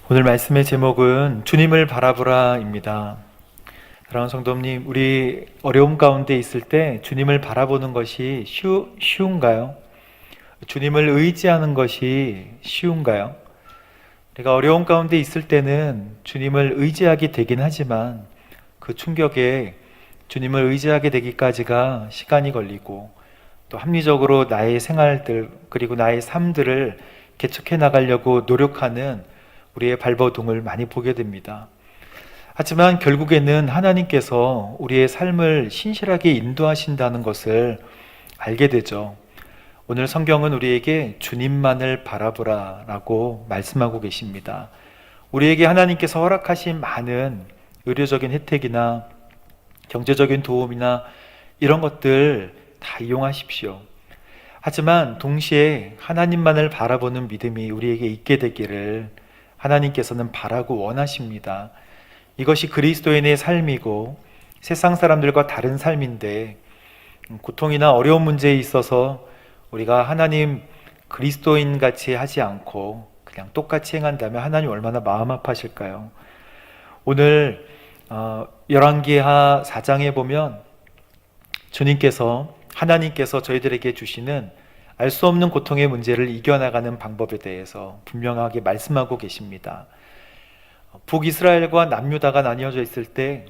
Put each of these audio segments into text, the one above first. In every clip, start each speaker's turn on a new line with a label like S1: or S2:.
S1: 오늘 말씀의 제목은 주님을 바라보라입니다. 사랑하는 성도님, 우리 어려움 가운데 있을 때 주님을 바라보는 것이 쉬운가요? 주님을 의지하는 것이 쉬운가요? 우리가 어려움 가운데 있을 때는 주님을 의지하게 되긴 하지만 그 충격에 주님을 의지하게 되기까지가 시간이 걸리고 또 합리적으로 나의 생활들 그리고 나의 삶들을 개척해 나가려고 노력하는 우리의 발버둥을 많이 보게 됩니다. 하지만 결국에는 하나님께서 우리의 삶을 신실하게 인도하신다는 것을 알게 되죠. 오늘 성경은 우리에게 주님만을 바라보라 라고 말씀하고 계십니다. 우리에게 하나님께서 허락하신 많은 의료적인 혜택이나 경제적인 도움이나 이런 것들 다 이용하십시오. 하지만 동시에 하나님만을 바라보는 믿음이 우리에게 있게 되기를 하나님께서는 바라고 원하십니다. 이것이 그리스도인의 삶이고 세상 사람들과 다른 삶인데, 고통이나 어려운 문제에 있어서 우리가 하나님 그리스도인 같이 하지 않고 그냥 똑같이 행한다면 하나님 얼마나 마음 아파하실까요? 오늘 열왕기하 4장에 보면 하나님께서 저희들에게 주시는 알 수 없는 고통의 문제를 이겨나가는 방법에 대해서 분명하게 말씀하고 계십니다. 북이스라엘과 남유다가 나뉘어져 있을 때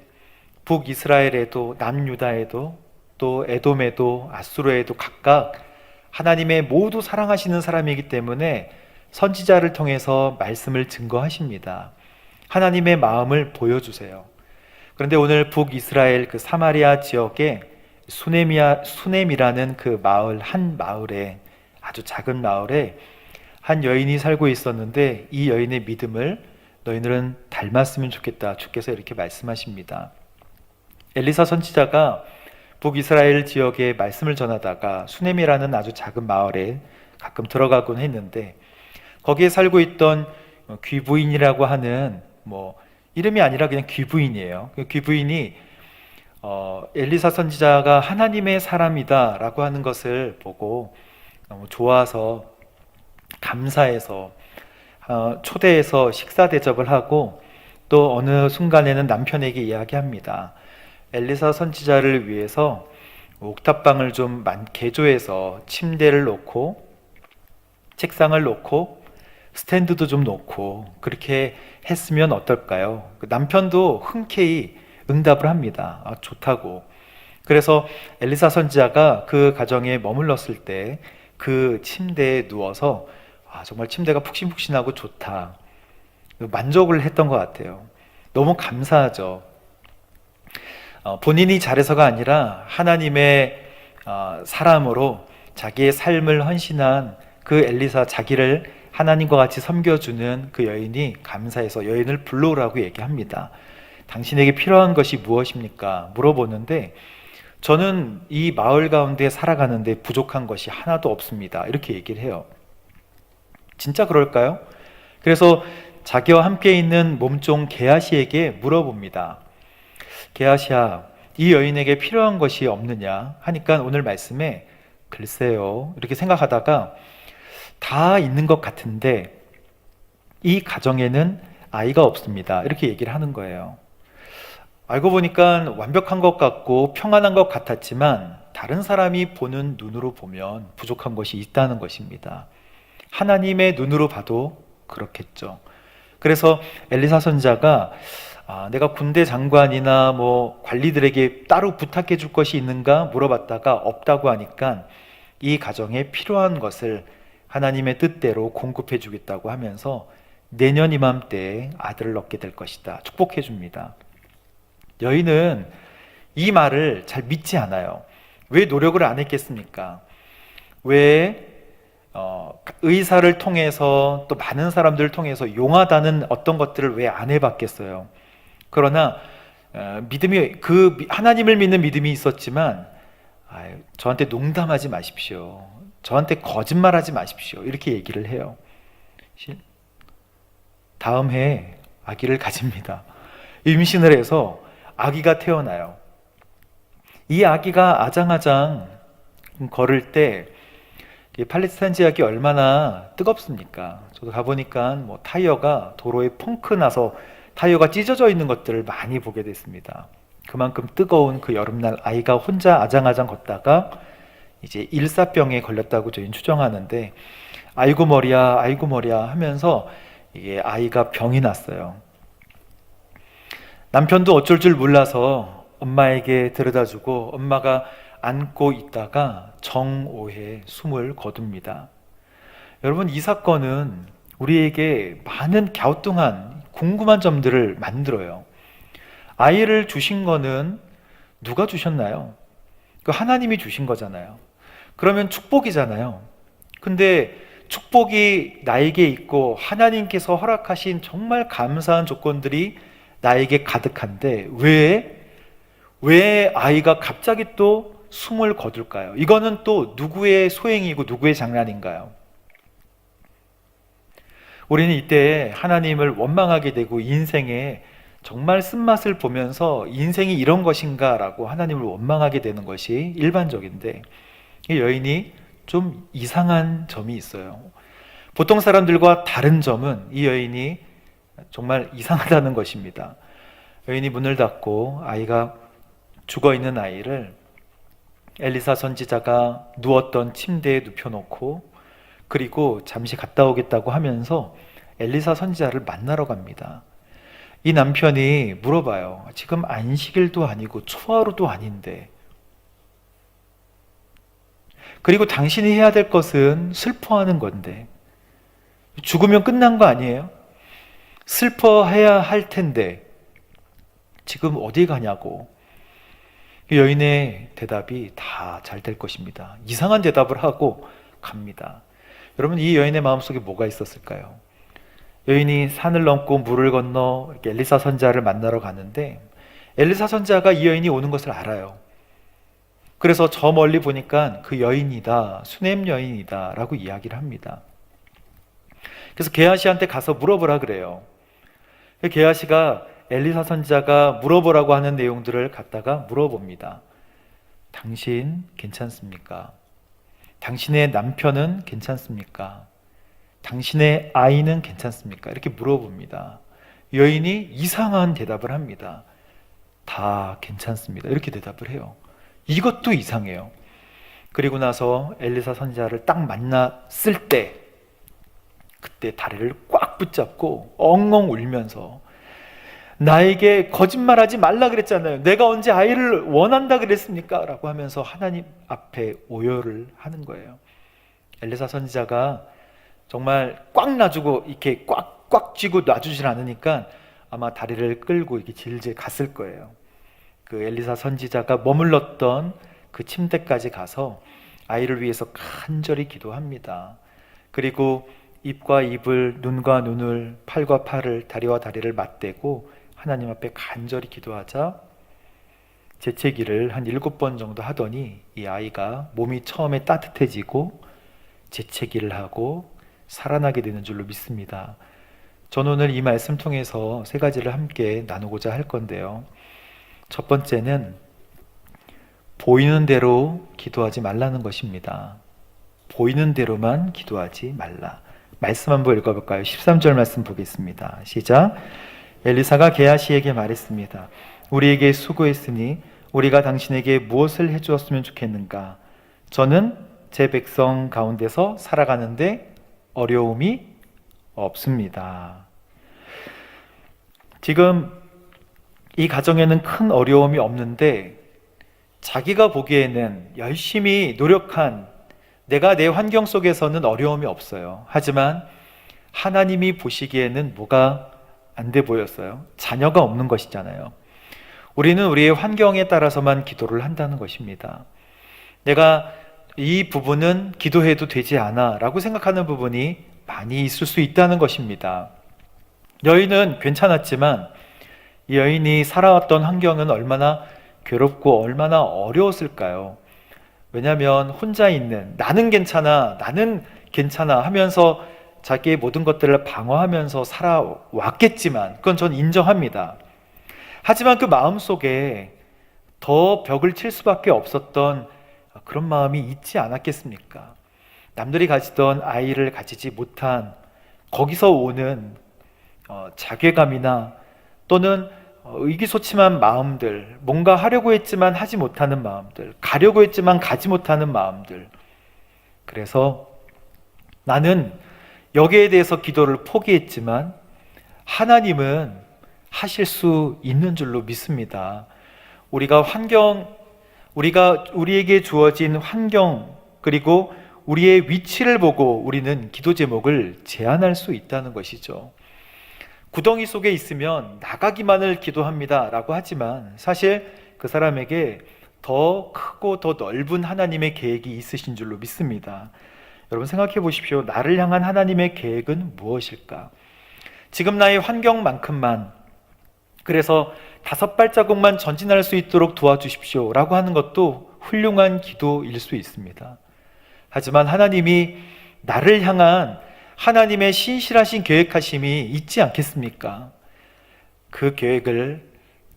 S1: 북이스라엘에도 남유다에도 또 에돔에도 아수르에도 각각 하나님의 모두 사랑하시는 사람이기 때문에 선지자를 통해서 말씀을 증거하십니다. 하나님의 마음을 보여주세요. 그런데 오늘 북이스라엘 그 사마리아 지역에 수넴이라는 그 마을, 한 마을에, 아주 작은 마을에 한 여인이 살고 있었는데 이 여인의 믿음을 너희들은 닮았으면 좋겠다. 주께서 이렇게 말씀하십니다. 엘리사 선지자가 북이스라엘 지역에 말씀을 전하다가 수넴이라는 아주 작은 마을에 가끔 들어가곤 했는데, 거기에 살고 있던 귀부인이라고 하는, 이름이 아니라 그냥 귀부인이에요. 그 귀부인이 엘리사 선지자가 하나님의 사람이다 라고 하는 것을 보고 너무 좋아서 감사해서 초대해서 식사 대접을 하고, 또 어느 순간에는 남편에게 이야기합니다. 엘리사 선지자를 위해서 옥탑방을 좀 개조해서 침대를 놓고 책상을 놓고 스탠드도 좀 놓고 그렇게 했으면 어떨까요? 남편도 흔쾌히 응답을 합니다. 좋다고. 그래서 엘리사 선지자가 그 가정에 머물렀을 때 그 침대에 누워서 정말 침대가 푹신푹신하고 좋다, 만족을 했던 것 같아요. 너무 감사하죠. 본인이 잘해서가 아니라 하나님의 사람으로 자기의 삶을 헌신한 그 엘리사, 자기를 하나님과 같이 섬겨주는 그 여인이 감사해서 여인을 불러오라고 얘기합니다. 당신에게 필요한 것이 무엇입니까? 물어보는데, 저는 이 마을 가운데 살아가는데 부족한 것이 하나도 없습니다. 이렇게 얘기를 해요. 진짜 그럴까요? 그래서 자기와 함께 있는 몸종 게하시에게 물어봅니다. 게하시야, 이 여인에게 필요한 것이 없느냐? 하니까 오늘 말씀에 글쎄요, 이렇게 생각하다가 다 있는 것 같은데 이 가정에는 아이가 없습니다. 이렇게 얘기를 하는 거예요. 알고 보니까 완벽한 것 같고 평안한 것 같았지만 다른 사람이 보는 눈으로 보면 부족한 것이 있다는 것입니다. 하나님의 눈으로 봐도 그렇겠죠. 그래서 엘리사 선지자가 내가 군대 장관이나 관리들에게 따로 부탁해 줄 것이 있는가 물어봤다가 없다고 하니까 이 가정에 필요한 것을 하나님의 뜻대로 공급해 주겠다고 하면서 내년 이맘때에 아들을 얻게 될 것이다, 축복해 줍니다. 여인은 이 말을 잘 믿지 않아요. 왜 노력을 안 했겠습니까? 왜 의사를 통해서 또 많은 사람들을 통해서 용하다는 어떤 것들을 왜 안 해봤겠어요? 그러나 믿음이, 하나님을 믿는 믿음이 있었지만 저한테 농담하지 마십시오, 저한테 거짓말하지 마십시오, 이렇게 얘기를 해요. 다음 해에 아기를 가집니다. 임신을 해서 아기가 태어나요. 이 아기가 아장아장 걸을 때 이 팔레스타인 지역이 얼마나 뜨겁습니까? 저도 가보니까 뭐 타이어가 도로에 펑크 나서 타이어가 찢어져 있는 것들을 많이 보게 됐습니다. 그만큼 뜨거운 그 여름날 아이가 혼자 아장아장 걷다가 이제 일사병에 걸렸다고 저희는 추정하는데, 아이고 머리야 하면서 이게 아이가 병이 났어요. 남편도 어쩔 줄 몰라서 엄마에게 데려다주고 엄마가 안고 있다가 정오에 숨을 거둡니다. 여러분, 이 사건은 우리에게 많은 갸우뚱한 궁금한 점들을 만들어요. 아이를 주신 거는 누가 주셨나요? 그 하나님이 주신 거잖아요. 그러면 축복이잖아요. 근데 축복이 나에게 있고 하나님께서 허락하신 정말 감사한 조건들이 나에게 가득한데 왜 아이가 갑자기 또 숨을 거둘까요? 이거는 또 누구의 소행이고 누구의 장난인가요? 우리는 이때 하나님을 원망하게 되고 인생에 정말 쓴맛을 보면서 인생이 이런 것인가 라고 하나님을 원망하게 되는 것이 일반적인데, 이 여인이 좀 이상한 점이 있어요. 보통 사람들과 다른 점은 이 여인이 정말 이상하다는 것입니다. 여인이 문을 닫고 아이가 죽어있는 아이를 엘리사 선지자가 누웠던 침대에 눕혀놓고 그리고 잠시 갔다 오겠다고 하면서 엘리사 선지자를 만나러 갑니다. 이 남편이 물어봐요. 지금 안식일도 아니고 초하루도 아닌데, 그리고 당신이 해야 될 것은 슬퍼하는 건데, 죽으면 끝난 거 아니에요? 슬퍼해야 할 텐데 지금 어디 가냐고. 여인의 대답이 다 잘 될 것입니다. 이상한 대답을 하고 갑니다. 여러분, 이 여인의 마음속에 뭐가 있었을까요? 여인이 산을 넘고 물을 건너 이렇게 엘리사 선지자를 만나러 가는데, 엘리사 선지자가 이 여인이 오는 것을 알아요. 그래서 저 멀리 보니까 그 여인이다, 수넴 여인이다 라고 이야기를 합니다. 그래서 게하시한테 가서 물어보라 그래요. 게하시가 엘리사 선지자가 물어보라고 하는 내용들을 갖다가 물어봅니다. 당신 괜찮습니까? 당신의 남편은 괜찮습니까? 당신의 아이는 괜찮습니까? 이렇게 물어봅니다. 여인이 이상한 대답을 합니다. 다 괜찮습니다. 이렇게 대답을 해요. 이것도 이상해요. 그리고 나서 엘리사 선지자를 딱 만났을 때, 그때 다리를 꽉 붙잡고 엉엉 울면서, 나에게 거짓말하지 말라 그랬잖아요. 내가 언제 아이를 원한다 그랬습니까? 라고 하면서 하나님 앞에 오열을 하는 거예요. 엘리사 선지자가 정말 꽉 놔주고 이렇게 꽉 쥐고 놔주질 않으니까 아마 다리를 끌고 이렇게 질질 갔을 거예요. 그 엘리사 선지자가 머물렀던 그 침대까지 가서 아이를 위해서 간절히 기도합니다. 그리고 입과 입을, 눈과 눈을, 팔과 팔을, 다리와 다리를 맞대고 하나님 앞에 간절히 기도하자 재채기를 한 7번 정도 하더니 이 아이가 몸이 처음에 따뜻해지고 재채기를 하고 살아나게 되는 줄로 믿습니다. 저는 오늘 이 말씀 통해서 3가지를 함께 나누고자 할 건데요. 첫 번째는 보이는 대로 기도하지 말라는 것입니다. 보이는 대로만 기도하지 말라. 말씀 한번 읽어볼까요? 13절 말씀 보겠습니다. 시작. 엘리사가 게하시에게 말했습니다. 우리에게 수고했으니 우리가 당신에게 무엇을 해주었으면 좋겠는가? 저는 제 백성 가운데서 살아가는데 어려움이 없습니다. 지금 이 가정에는 큰 어려움이 없는데, 자기가 보기에는 열심히 노력한, 내가 내 환경 속에서는 어려움이 없어요. 하지만 하나님이 보시기에는 뭐가 안 돼 보였어요? 자녀가 없는 것이잖아요. 우리는 우리의 환경에 따라서만 기도를 한다는 것입니다. 내가 이 부분은 기도해도 되지 않아 라고 생각하는 부분이 많이 있을 수 있다는 것입니다. 여인은 괜찮았지만 이 여인이 살아왔던 환경은 얼마나 괴롭고 얼마나 어려웠을까요? 왜냐하면 혼자 있는, 나는 괜찮아 하면서 자기의 모든 것들을 방어하면서 살아왔겠지만, 그건 전 인정합니다. 하지만 그 마음속에 더 벽을 칠 수밖에 없었던 그런 마음이 있지 않았겠습니까? 남들이 가지던 아이를 가지지 못한 거기서 오는 자괴감이나 또는 의기소침한 마음들, 뭔가 하려고 했지만 하지 못하는 마음들, 가려고 했지만 가지 못하는 마음들. 그래서 나는 여기에 대해서 기도를 포기했지만 하나님은 하실 수 있는 줄로 믿습니다. 우리에게 주어진 환경, 그리고 우리의 위치를 보고 우리는 기도 제목을 제한할 수 있다는 것이죠. 구덩이 속에 있으면 나가기만을 기도합니다 라고 하지만 사실 그 사람에게 더 크고 더 넓은 하나님의 계획이 있으신 줄로 믿습니다. 여러분 생각해 보십시오. 나를 향한 하나님의 계획은 무엇일까? 지금 나의 환경만큼만, 그래서 5발자국만 전진할 수 있도록 도와주십시오 라고 하는 것도 훌륭한 기도일 수 있습니다. 하지만 하나님이 나를 향한 하나님의 신실하신 계획하심이 있지 않겠습니까? 그 계획을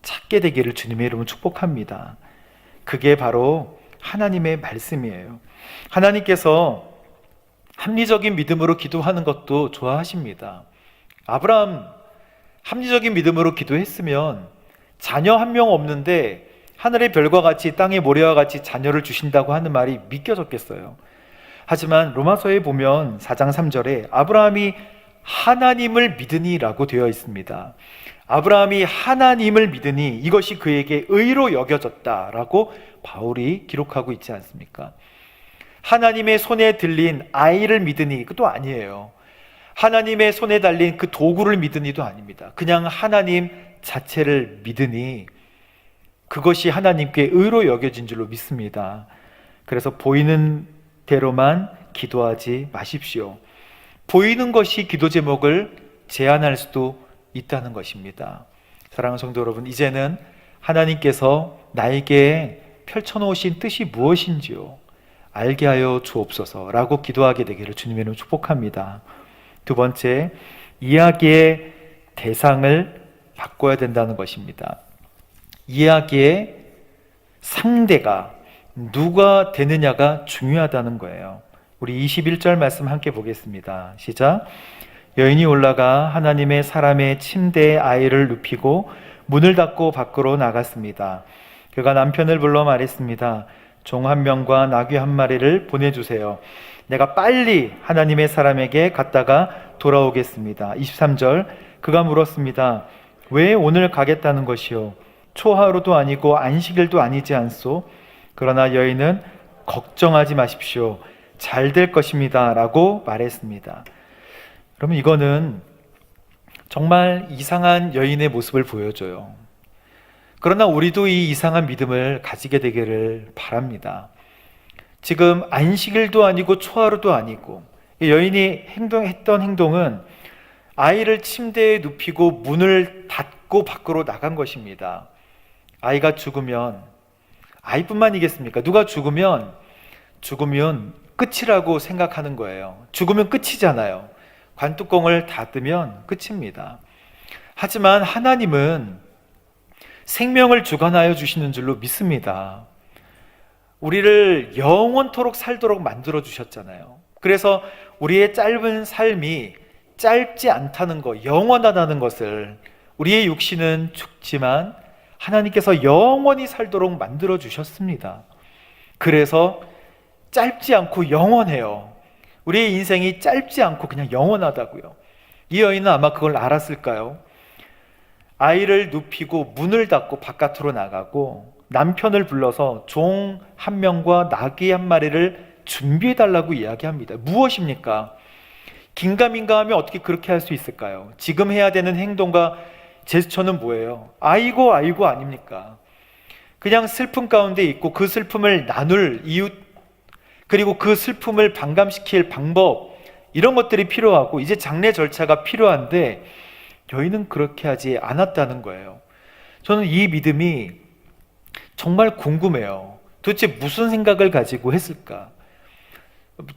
S1: 찾게 되기를 주님의 이름으로 축복합니다. 그게 바로 하나님의 말씀이에요. 하나님께서 합리적인 믿음으로 기도하는 것도 좋아하십니다. 아브라함 합리적인 믿음으로 기도했으면 자녀 한 명 없는데 하늘의 별과 같이 땅의 모래와 같이 자녀를 주신다고 하는 말이 믿겨졌겠어요. 하지만 로마서에 보면 4장 3절에 아브라함이 하나님을 믿으니 라고 되어 있습니다. 아브라함이 하나님을 믿으니 이것이 그에게 의로 여겨졌다 라고 바울이 기록하고 있지 않습니까? 하나님의 손에 들린 아이를 믿으니 그것도 아니에요. 하나님의 손에 달린 그 도구를 믿으니도 아닙니다. 그냥 하나님 자체를 믿으니 그것이 하나님께 의로 여겨진 줄로 믿습니다. 그래서 보이는 대로만 기도하지 마십시오. 보이는 것이 기도 제목을 제한할 수도 있다는 것입니다. 사랑하는 성도 여러분, 이제는 하나님께서 나에게 펼쳐놓으신 뜻이 무엇인지요 알게 하여 주옵소서 라고 기도하게 되기를 주님의 이름으로 축복합니다. 두 번째, 이야기의 대상을 바꿔야 된다는 것입니다. 이야기의 상대가 누가 되느냐가 중요하다는 거예요. 우리 21절 말씀 함께 보겠습니다. 시작. 여인이 올라가 하나님의 사람의 침대에 아이를 눕히고 문을 닫고 밖으로 나갔습니다. 그가 남편을 불러 말했습니다. 종 한 명과 나귀 한 마리를 보내주세요. 내가 빨리 하나님의 사람에게 갔다가 돌아오겠습니다. 23절. 그가 물었습니다. 왜 오늘 가겠다는 것이요? 초하루도 아니고 안식일도 아니지 않소? 그러나 여인은 걱정하지 마십시오. 잘 될 것입니다 라고 말했습니다. 그러면 이거는 정말 이상한 여인의 모습을 보여줘요. 그러나 우리도 이 이상한 믿음을 가지게 되기를 바랍니다. 지금 안식일도 아니고 초하루도 아니고 여인이 했던 행동은 아이를 침대에 눕히고 문을 닫고 밖으로 나간 것입니다. 아이가 죽으면 아이뿐만이겠습니까? 누가 죽으면 끝이라고 생각하는 거예요. 죽으면 끝이잖아요. 관뚜껑을 닫으면 끝입니다. 하지만 하나님은 생명을 주관하여 주시는 줄로 믿습니다. 우리를 영원토록 살도록 만들어 주셨잖아요. 그래서 우리의 짧은 삶이 짧지 않다는 것, 영원하다는 것을, 우리의 육신은 죽지만 하나님께서 영원히 살도록 만들어 주셨습니다. 그래서 짧지 않고 영원해요. 우리의 인생이 짧지 않고 그냥 영원하다고요. 이 여인은 아마 그걸 알았을까요? 아이를 눕히고 문을 닫고 바깥으로 나가고 남편을 불러서 종 한 명과 나귀 한 마리를 준비해 달라고 이야기합니다. 무엇입니까? 긴가민가하면 어떻게 그렇게 할 수 있을까요? 지금 해야 되는 행동과 제스처는 뭐예요? 아이고 아닙니까? 그냥 슬픔 가운데 있고 그 슬픔을 나눌 이웃, 그리고 그 슬픔을 반감시킬 방법, 이런 것들이 필요하고 이제 장례 절차가 필요한데 여인은 그렇게 하지 않았다는 거예요. 저는 이 믿음이 정말 궁금해요. 도대체 무슨 생각을 가지고 했을까?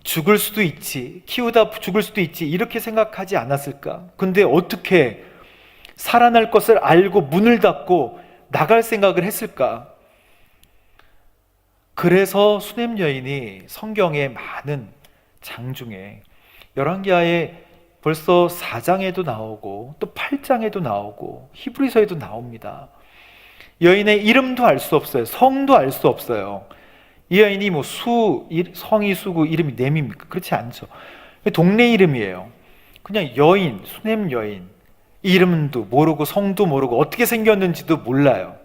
S1: 죽을 수도 있지, 키우다 죽을 수도 있지, 이렇게 생각하지 않았을까? 근데 어떻게 살아날 것을 알고 문을 닫고 나갈 생각을 했을까? 그래서 수냄 여인이 성경에 많은 장중에 열왕기하에 벌써 4장에도 나오고 또 8장에도 나오고 히브리서에도 나옵니다. 여인의 이름도 알 수 없어요. 성도 알 수 없어요. 이 여인이 뭐 성이 수고 이름이 넴입니까? 그렇지 않죠. 동네 이름이에요. 그냥 여인, 수냄 여인. 이름도 모르고 성도 모르고 어떻게 생겼는지도 몰라요.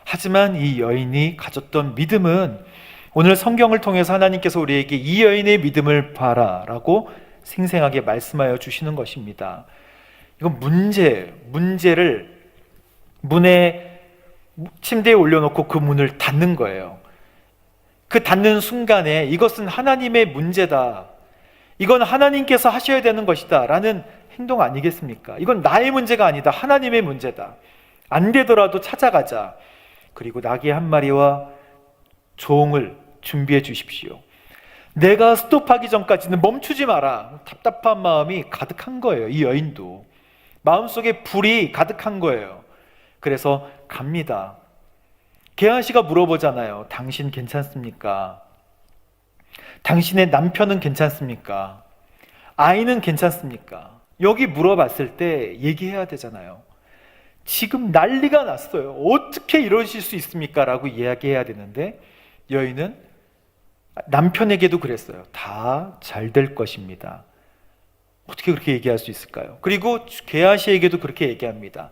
S1: 하지만 이 여인이 가졌던 믿음은 오늘 성경을 통해서 하나님께서 우리에게 이 여인의 믿음을 봐라 라고 생생하게 말씀하여 주시는 것입니다. 이건 문제를 문에 침대에 올려놓고 그 문을 닫는 거예요. 그 닫는 순간에 이것은 하나님의 문제다, 이건 하나님께서 하셔야 되는 것이다 라는 행동 아니겠습니까? 이건 나의 문제가 아니다, 하나님의 문제다. 안 되더라도 찾아가자. 그리고 나귀 한 마리와 종을 준비해 주십시오. 내가 스톱하기 전까지는 멈추지 마라. 답답한 마음이 가득한 거예요. 이 여인도 마음속에 불이 가득한 거예요. 그래서 갑니다. 게하시가 물어보잖아요. 당신 괜찮습니까? 당신의 남편은 괜찮습니까? 아이는 괜찮습니까? 여기 물어봤을 때 얘기해야 되잖아요. 지금 난리가 났어요. 어떻게 이러실 수 있습니까? 라고 이야기해야 되는데 여인은 남편에게도 그랬어요. 다 잘 될 것입니다. 어떻게 그렇게 얘기할 수 있을까요? 그리고 게하시에게도 그렇게 얘기합니다.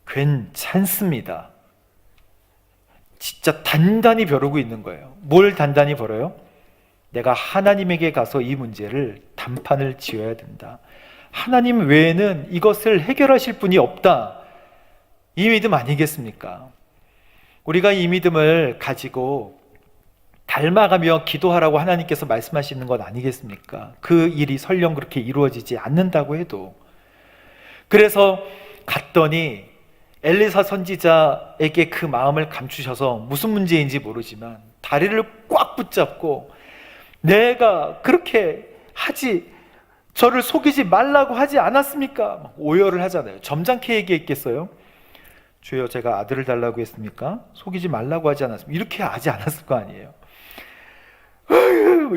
S1: 괜찮습니다. 진짜 단단히 벼르고 있는 거예요. 뭘 단단히 벌어요? 내가 하나님에게 가서 이 문제를 단판을 지어야 된다. 하나님 외에는 이것을 해결하실 분이 없다. 이 믿음 아니겠습니까? 우리가 이 믿음을 가지고 닮아가며 기도하라고 하나님께서 말씀하시는 것 아니겠습니까? 그 일이 설령 그렇게 이루어지지 않는다고 해도. 그래서 갔더니 엘리사 선지자에게 그 마음을 감추셔서 무슨 문제인지 모르지만 다리를 꽉 붙잡고 내가 그렇게 저를 속이지 말라고 하지 않았습니까? 막 오열을 하잖아요. 점잖게 얘기했겠어요? 주여, 제가 아들을 달라고 했습니까? 속이지 말라고 하지 않았습니까? 이렇게 하지 않았을 거 아니에요.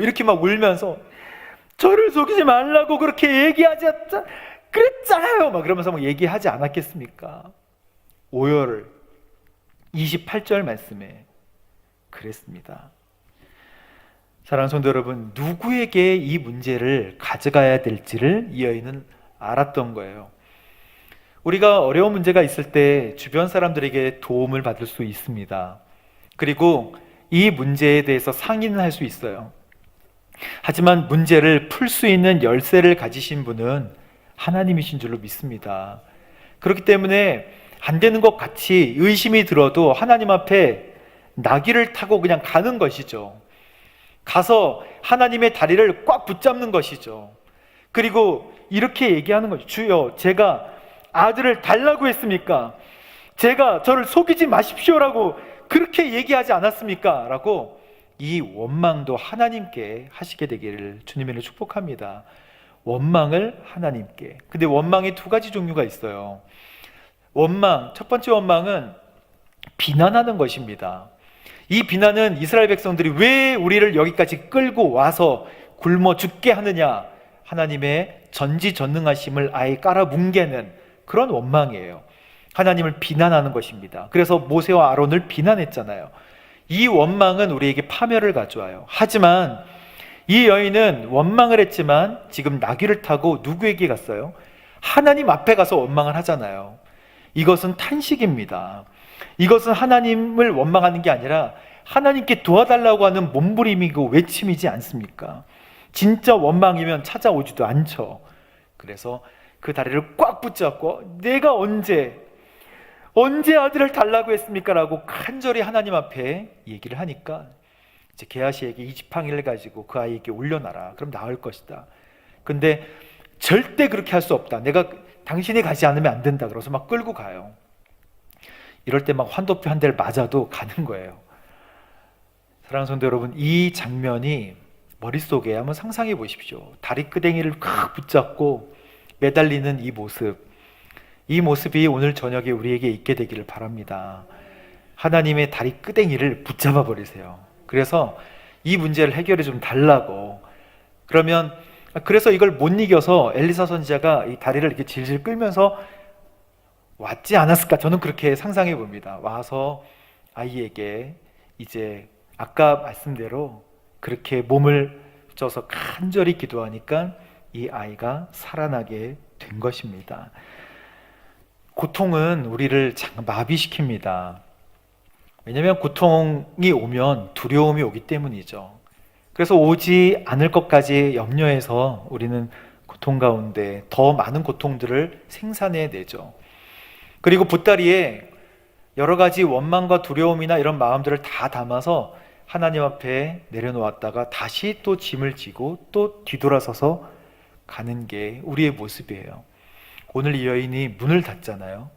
S1: 이렇게 막 울면서 저를 속이지 말라고 그렇게 얘기하지 않았잖아요. 그랬잖아요. 막 그러면서 막 얘기하지 않았겠습니까? 오열을 28절 말씀에 그랬습니다. 사랑하는 성도 여러분, 누구에게 이 문제를 가져가야 될지를 이 여인은 알았던 거예요. 우리가 어려운 문제가 있을 때 주변 사람들에게 도움을 받을 수 있습니다. 그리고 이 문제에 대해서 상의는 할 수 있어요. 하지만 문제를 풀 수 있는 열쇠를 가지신 분은 하나님이신 줄로 믿습니다. 그렇기 때문에 안 되는 것 같이 의심이 들어도 하나님 앞에 나귀를 타고 그냥 가는 것이죠. 가서 하나님의 다리를 꽉 붙잡는 것이죠. 그리고 이렇게 얘기하는 거죠. 주여, 제가 아들을 달라고 했습니까? 제가 저를 속이지 마십시오라고 그렇게 얘기하지 않았습니까? 라고 이 원망도 하나님께 하시게 되기를 주님으로 축복합니다. 원망을 하나님께. 근데 원망이 두 가지 종류가 있어요. 첫 번째 원망은 비난하는 것입니다. 이 비난은 이스라엘 백성들이 왜 우리를 여기까지 끌고 와서 굶어 죽게 하느냐, 하나님의 전지전능하심을 아예 깔아뭉개는 그런 원망이에요. 하나님을 비난하는 것입니다. 그래서 모세와 아론을 비난했잖아요. 이 원망은 우리에게 파멸을 가져와요. 하지만 이 여인은 원망을 했지만 지금 나귀를 타고 누구에게 갔어요? 하나님 앞에 가서 원망을 하잖아요. 이것은 탄식입니다. 이것은 하나님을 원망하는 게 아니라 하나님께 도와달라고 하는 몸부림이고 외침이지 않습니까? 진짜 원망이면 찾아오지도 않죠. 그래서 그 다리를 꽉 붙잡고 내가 언제 아들을 달라고 했습니까? 라고 간절히 하나님 앞에 얘기를 하니까 이제 게하시에게 이 지팡이를 가지고 그 아이에게 올려놔라. 그럼 나을 것이다. 근데 절대 그렇게 할 수 없다. 당신이 가지 않으면 안 된다. 그래서 막 끌고 가요. 이럴 때 막 환도표 한 대를 맞아도 가는 거예요. 사랑하는 성도 여러분, 이 장면이 머릿속에 한번 상상해 보십시오. 다리 끄댕이를 꽉 붙잡고 매달리는 이 모습이 오늘 저녁에 우리에게 있게 되기를 바랍니다. 하나님의 다리 끄댕이를 붙잡아 버리세요. 그래서 이 문제를 해결해 좀 달라고 그러면 그래서 이걸 못 이겨서 엘리사 선지자가 이 다리를 이렇게 질질 끌면서 왔지 않았을까? 저는 그렇게 상상해 봅니다. 와서 아이에게 이제 아까 말씀대로 그렇게 몸을 쪄서 간절히 기도하니까 이 아이가 살아나게 된 것입니다. 고통은 우리를 마비시킵니다. 왜냐하면 고통이 오면 두려움이 오기 때문이죠. 그래서 오지 않을 것까지 염려해서 우리는 고통 가운데 더 많은 고통들을 생산해내죠. 그리고 보따리에 여러 가지 원망과 두려움이나 이런 마음들을 다 담아서 하나님 앞에 내려놓았다가 다시 또 짐을 지고 또 뒤돌아서서 가는 게 우리의 모습이에요. 오늘 이 여인이 문을 닫잖아요.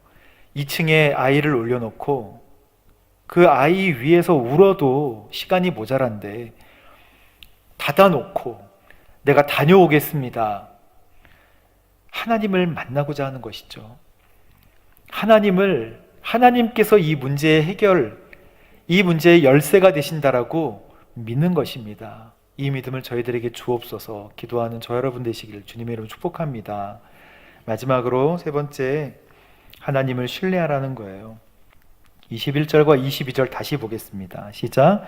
S1: 2층에 아이를 올려놓고 그 아이 위에서 울어도 시간이 모자란데 닫아놓고 내가 다녀오겠습니다. 하나님을 만나고자 하는 것이죠. 하나님께서 이 문제의 해결, 이 문제의 열쇠가 되신다라고 믿는 것입니다. 이 믿음을 저희들에게 주옵소서. 기도하는 저 여러분 되시기를 주님의 이름으로 축복합니다. 마지막으로 세 번째, 하나님을 신뢰하라는 거예요. 21절과 22절 다시 보겠습니다. 시작.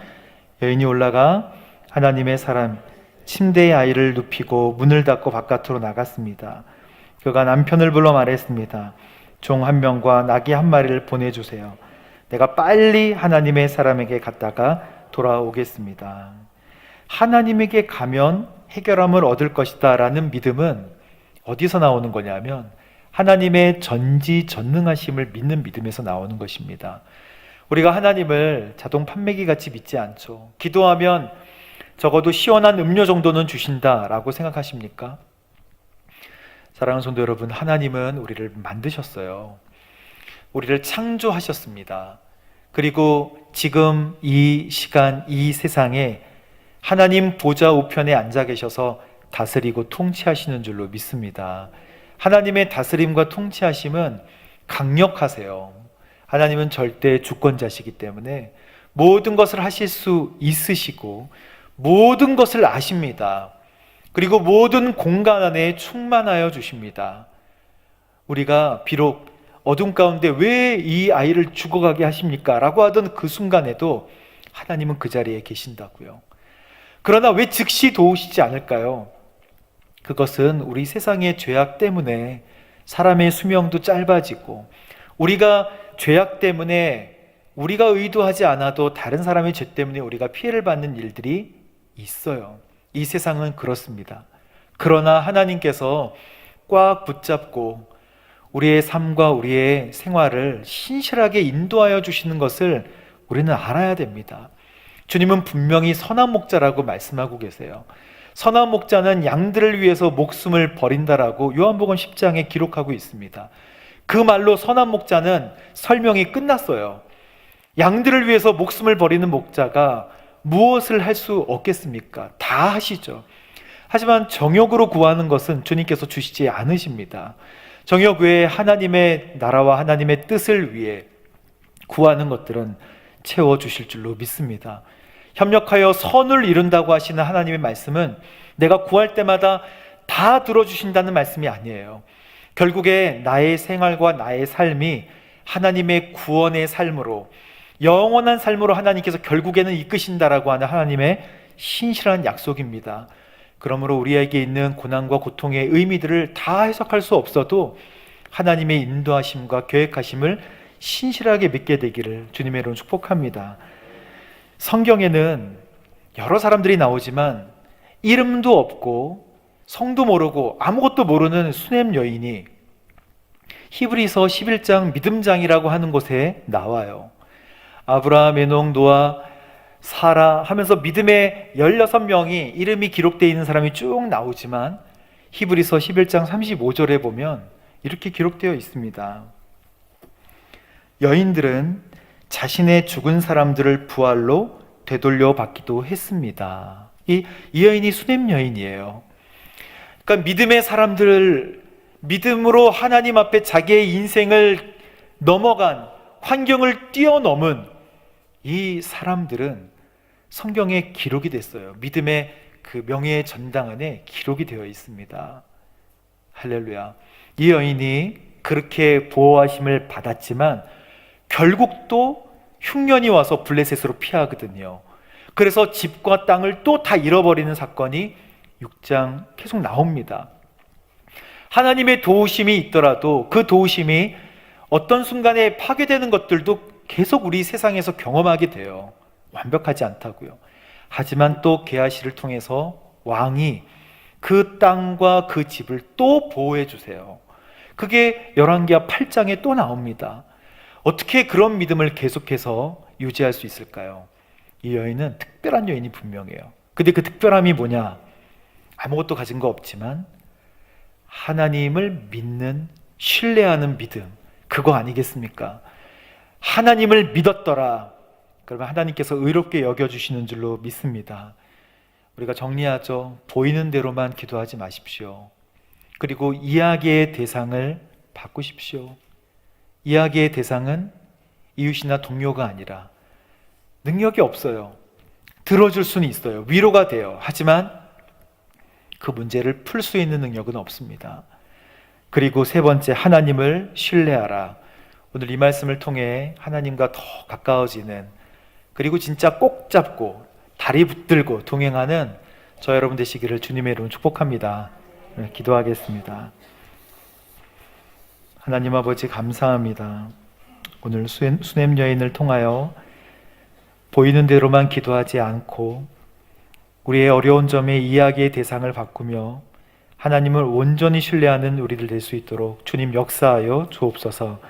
S1: 여인이 올라가 하나님의 사람 침대에 아이를 눕히고 문을 닫고 바깥으로 나갔습니다. 그가 남편을 불러 말했습니다. 종 한 명과 나귀 한 마리를 보내주세요. 내가 빨리 하나님의 사람에게 갔다가 돌아오겠습니다. 하나님에게 가면 해결함을 얻을 것이다 라는 믿음은 어디서 나오는 거냐면 하나님의 전지전능하심을 믿는 믿음에서 나오는 것입니다. 우리가 하나님을 자동 판매기 같이 믿지 않죠. 기도하면 적어도 시원한 음료 정도는 주신다라고 생각하십니까? 사랑하는 성도 여러분, 하나님은 우리를 만드셨어요. 우리를 창조하셨습니다. 그리고 지금 이 시간, 이 세상에 하나님 보좌 우편에 앉아 계셔서 다스리고 통치하시는 줄로 믿습니다. 하나님의 다스림과 통치하심은 강력하세요. 하나님은 절대 주권자시기 때문에 모든 것을 하실 수 있으시고 모든 것을 아십니다. 그리고 모든 공간 안에 충만하여 주십니다. 우리가 비록 어둠 가운데 왜 이 아이를 죽어가게 하십니까? 라고 하던 그 순간에도 하나님은 그 자리에 계신다고요. 그러나 왜 즉시 도우시지 않을까요? 그것은 우리 세상의 죄악 때문에 사람의 수명도 짧아지고 우리가 죄악 때문에 우리가 의도하지 않아도 다른 사람의 죄 때문에 우리가 피해를 받는 일들이 있어요. 이 세상은 그렇습니다. 그러나 하나님께서 꽉 붙잡고 우리의 삶과 우리의 생활을 신실하게 인도하여 주시는 것을 우리는 알아야 됩니다. 주님은 분명히 선한 목자라고 말씀하고 계세요. 선한 목자는 양들을 위해서 목숨을 버린다라고 요한복음 10장에 기록하고 있습니다. 그 말로 선한 목자는 설명이 끝났어요. 양들을 위해서 목숨을 버리는 목자가 무엇을 할 수 없겠습니까? 다 하시죠. 하지만 정욕으로 구하는 것은 주님께서 주시지 않으십니다. 정욕 외에 하나님의 나라와 하나님의 뜻을 위해 구하는 것들은 채워주실 줄로 믿습니다. 협력하여 선을 이룬다고 하시는 하나님의 말씀은 내가 구할 때마다 다 들어주신다는 말씀이 아니에요. 결국에 나의 생활과 나의 삶이 하나님의 구원의 삶으로 영원한 삶으로 하나님께서 결국에는 이끄신다라고 하는 하나님의 신실한 약속입니다. 그러므로 우리에게 있는 고난과 고통의 의미들을 다 해석할 수 없어도 하나님의 인도하심과 계획하심을 신실하게 믿게 되기를 주님의 이름으로 축복합니다. 성경에는 여러 사람들이 나오지만 이름도 없고 성도 모르고 아무것도 모르는 수넴 여인이 히브리서 11장 믿음장이라고 하는 곳에 나와요. 아브라함, 에녹, 노아, 사라 하면서 믿음의 16명이 이름이 기록되어 있는 사람이 쭉 나오지만 히브리서 11장 35절에 보면 이렇게 기록되어 있습니다. 여인들은 자신의 죽은 사람들을 부활로 되돌려 받기도 했습니다. 이 여인이 수넴 여인이에요. 그러니까 믿음의 사람들을 믿음으로 하나님 앞에 자기의 인생을 넘어간 환경을 뛰어넘은 이 사람들은 성경에 기록이 됐어요. 믿음의 그 명예의 전당 안에 기록이 되어 있습니다. 할렐루야. 이 여인이 그렇게 보호하심을 받았지만 결국 또 흉년이 와서 블레셋으로 피하거든요. 그래서 집과 땅을 또 다 잃어버리는 사건이 6장 계속 나옵니다. 하나님의 도우심이 있더라도 그 도우심이 어떤 순간에 파괴되는 것들도 계속 우리 세상에서 경험하게 돼요. 완벽하지 않다고요. 하지만 또 게하시를 통해서 왕이 그 땅과 그 집을 또 보호해 주세요. 그게 열왕기하 8장에 또 나옵니다. 어떻게 그런 믿음을 계속해서 유지할 수 있을까요? 이 여인은 특별한 여인이 분명해요. 근데 그 특별함이 뭐냐? 아무것도 가진 거 없지만 하나님을 믿는, 신뢰하는 믿음, 그거 아니겠습니까? 하나님을 믿었더라. 그러면 하나님께서 의롭게 여겨주시는 줄로 믿습니다. 우리가 정리하죠. 보이는 대로만 기도하지 마십시오. 그리고 이야기의 대상을 바꾸십시오. 이야기의 대상은 이웃이나 동료가 아니라, 능력이 없어요. 들어줄 수는 있어요. 위로가 돼요. 하지만 그 문제를 풀 수 있는 능력은 없습니다. 그리고 세 번째, 하나님을 신뢰하라. 오늘 이 말씀을 통해 하나님과 더 가까워지는, 그리고 진짜 꼭 잡고 다리 붙들고 동행하는 저 여러분 되시기를 주님의 이름으로 축복합니다. 기도하겠습니다. 하나님 아버지, 감사합니다. 오늘 수냄 여인을 통하여 보이는 대로만 기도하지 않고 우리의 어려운 점에 이야기의 대상을 바꾸며 하나님을 온전히 신뢰하는 우리들 될 수 있도록 주님 역사하여 주옵소서.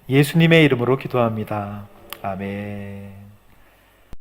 S1: 예수님의 이름으로 기도합니다. 아멘.